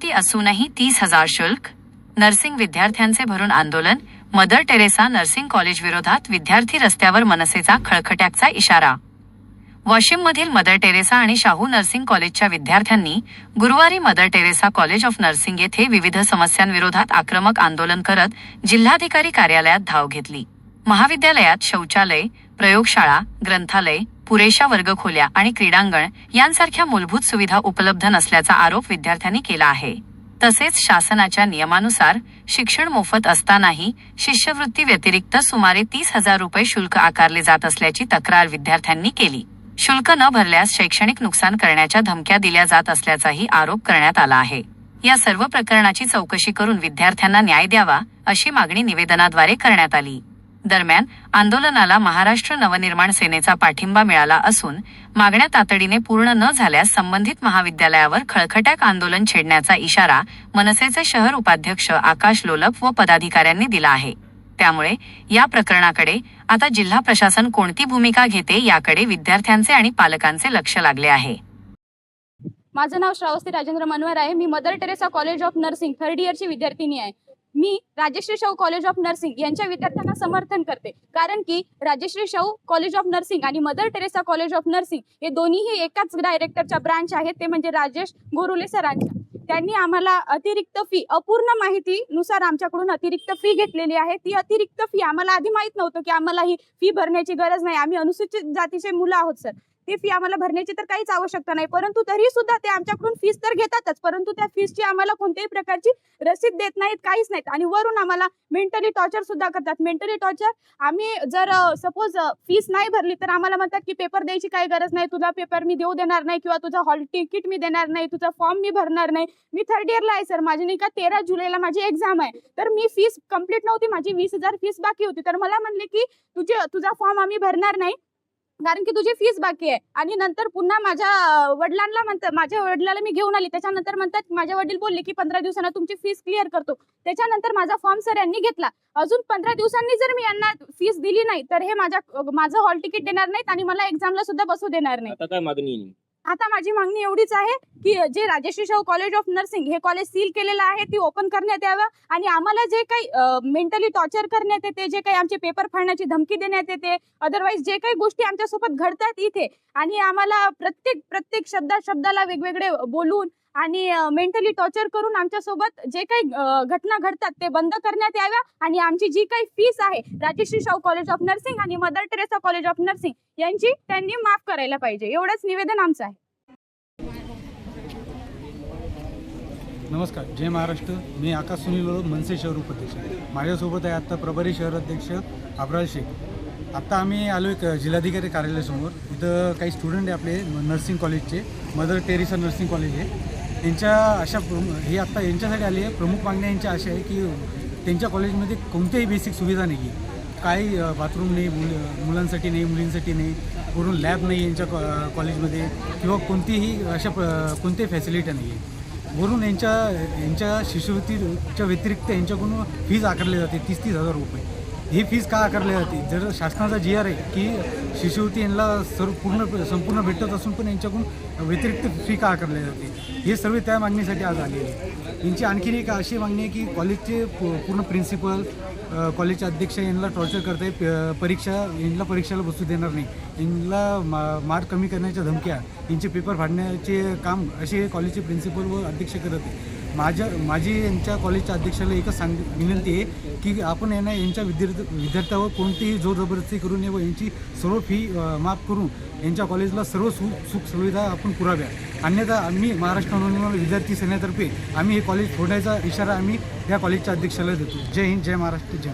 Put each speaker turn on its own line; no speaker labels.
शिष्यवृत्ती असूनही 30,000 शुल्क. नर्सिंग विद्यार्थ्यांचे भरून आंदोलन. मदर टेरेसा नर्सिंग कॉलेज विरोधात विद्यार्थी रस्त्यावर. मनसेचा खळखट्याचा इशारा. वाशिममधील मदर टेरेसा आणि शाहू नर्सिंग कॉलेजच्या विद्यार्थ्यांनी गुरुवारी mother Teresa college of nursing येथे विविध समस्यांविरोधात आक्रमक आंदोलन करत जिल्हाधिकारी कार्यालयात धाव घेतली. महाविद्यालयात शौचालय, प्रयोगशाळा, ग्रंथालय, पुरेशा वर्गखोल्या आणि क्रीडांगण यांसारख्या मूलभूत सुविधा उपलब्ध नसल्याचा आरोप विद्यार्थ्यांनी केला आहे. तसेच शासनाच्या नियमानुसार शिक्षण मोफत असतानाही शिष्यवृत्ती व्यतिरिक्त सुमारे 30,000 रुपये शुल्क आकारले जात असल्याची तक्रार विद्यार्थ्यांनी केली. शुल्क न भरल्यास शैक्षणिक नुकसान करण्याच्या धमक्या दिल्या जात असल्याचाही आरोप करण्यात आला आहे. या सर्व प्रकरणाची चौकशी करून विद्यार्थ्यांना न्याय द्यावा अशी मागणी निवेदनाद्वारे करण्यात आली. दरम्यान आंदोलनाला महाराष्ट्र नवनिर्माण सेनेचा पाठिंबा मिळाला असून मागण्या तातडीने पूर्ण न झाल्यास संबंधित महाविद्यालयावर खळखट्याक आंदोलन छेडण्याचा इशारा मनसेचे शहर उपाध्यक्ष आकाश लोलप व पदाधिकाऱ्यांनी दिला आहे. त्यामुळे या प्रकरणाकडे आता जिल्हा प्रशासन कोणती भूमिका घेते याकडे विद्यार्थ्यांचे आणि पालकांचे लक्ष लागले आहे.
माझं नाव श्रावस्ती राजेंद्र मनवर आहे. मी Mother Teresa college of nursing third इयरची विद्यार्थिनी आहे. मी Rajshri Shahu college of nursing यांच्या विद्यार्थ्यांना समर्थन करते, कारण की Rajshri Shahu college of nursing आणि Mother Teresa college of nursing हे दोन्हीही एकाच डायरेक्टरच्या ब्रांच आहेत, ते म्हणजे राजेश गोरुले सरांच्या. त्यांनी आम्हाला अतिरिक्त फी, अपूर्ण माहितीनुसार आमच्याकडून अतिरिक्त फी घेतलेली आहे. ती अतिरिक्त फी आम्हाला आधी माहीत नव्हतं की आम्हाला ही फी भरण्याची गरज नाही. आम्ही अनुसूचित जातीचे मुलं आहोत सर. ती फी आम्हाला भरण्याची तर काहीच आवश्यकता नाही, परंतु तरी सुद्धा ते आमच्याकडून फीस तर घेतातच, परंतु त्या फीसची आम्हाला कोणत्याही प्रकारची रसीद देत नाहीत, काहीच नाहीत. आणि वरून आम्हाला मेंटली टॉर्चर सुद्धा करतात. मेंटली टॉर्चर, आम्ही जर सपोज फीस नाही भरली तर आम्हाला म्हणतात की पेपर द्यायची काही गरज नाही, तुझा पेपर मी देऊ देणार नाही, किंवा तुझा हॉल तिकीट मी देणार नाही, तुझा फॉर्म मी भरणार नाही. मी थर्ड इयरला आहे सर. माझी नाही का 13 जुलैला माझी एक्झाम आहे, तर मी फीस कंप्लीट नव्हती, माझी 20,000 फीस बाकी होती. तर मला म्हणले की तुझा फॉर्म आम्ही भरणार नाही कारण की तुझी फीस बाकी आहे. आणि नंतर पुन्हा माझ्या वडिलाला मी घेऊन आली. त्याच्यानंतर म्हणतात, माझे वडील बोलले की 15 दिवसांना तुमची फीस क्लिअर करतो. त्याच्यानंतर माझा फॉर्म सर यांनी घेतला. अजून 15 दिवसांनी जर मी यांना फीस दिली नाही तर हे माझं हॉल तिकीट देणार नाहीत आणि मला एक्झामला सुद्धा बसू देणार नाही.
आता काय मागणी आहे?
आता माझी मागणी एवढीच आहे की जे Rajshri Shahu college of nursing हे कॉलेज सील केलेलं आहे, ती ओपन करण्यात यावं. आणि आम्हाला जे काही मेंटली टॉर्चर करण्यात येते, जे काही आमचे पेपर फाडण्याची धमकी देण्यात येते, अदरवाईज जे काही गोष्टी आमच्यासोबत घडतात इथे, आणि आम्हाला प्रत्येक शब्दाला वेगवेगळे बोलून आणि मेंटली टॉर्चर करून आमच्यासोबत जे काही घटना घडतात ते बंद करण्यात याव्या. आणि आमची जी काही फीस आहे Rajshri Shahu college of nursing आणि Mother Teresa college of nursing यांची त्यांनी माफ करायला पाहिजे, एवढंच निवेदन आमचं आहे.
नमस्कार, जय महाराष्ट्र. मी आकाश सुनील लोलप, मनसे शहर उपाध्यक्ष. माझ्यासोबत आहे आत्ता प्रभारी शहर अध्यक्ष अब्राल शेख. आत्ता आम्ही आलो एक जिल्हाधिकारी कार्यालयासमोर. इथं काही स्टुडंट आहे आपले नर्सिंग कॉलेजचे, मदर टेरेसा नर्सिंग कॉलेज आहे. त्यांच्या हे आत्ता यांच्यासाठी आली आहे. प्रमुख मागण्या यांच्या अशा आहे की त्यांच्या कॉलेजमध्ये कोणत्याही बेसिक सुविधा नाही आहे. काही बाथरूम नाही, मुलांसाठी नाही, मुलींसाठी नाही, वरून लॅब नाही यांच्या कॉलेजमध्ये, किंवा कोणतीही अशा कोणत्याही फॅसिलिटी नाही आहे. वरून यांच्या शिष्यवृत्तीच्या व्यतिरिक्त यांच्याकडून फीज आकारली जाते 30,000 रुपये. ही फीज का आकारली जाते? जर शासनाचा GR आहे की शिष्यवृत्ती यांना संपूर्ण भेटत असून पण यांच्याकडून व्यतिरिक्त फी का आकारली जाते, हे सर्व त्या मागणीसाठी आज आलेले आहे. यांची आणखीन एक अशी मागणी आहे की कॉलेजचे पूर्ण प्रिन्सिपल, कॉलेजचे अध्यक्ष यांना टॉर्चर करत आहे. यांना परीक्षेला बसू देणार नाही, यांना मार्क कमी करण्याच्या धमक्या, यांचे पेपर फाडण्याचे काम असे कॉलेजचे प्रिन्सिपल व अध्यक्ष करत आहे. माझी यांच्या कॉलेजच्या अध्यक्षाला एकच विनंती आहे की आपण यांच्या विद्यार्थ्यावर कोणतीही जोर जबरदस्ती करू नये व यांची सर्व फी माफ करून यांच्या कॉलेजला सर्व सुख सुविधा आपण पुराव्या. अन्यथा आम्ही महाराष्ट्र नवनिर्माण विद्यार्थी सेनेतर्फे आम्ही हे कॉलेज फोडण्याचा इशारा आम्ही या कॉलेजच्या अध्यक्षाला देतो. जय हिंद, जय महाराष्ट्र, जय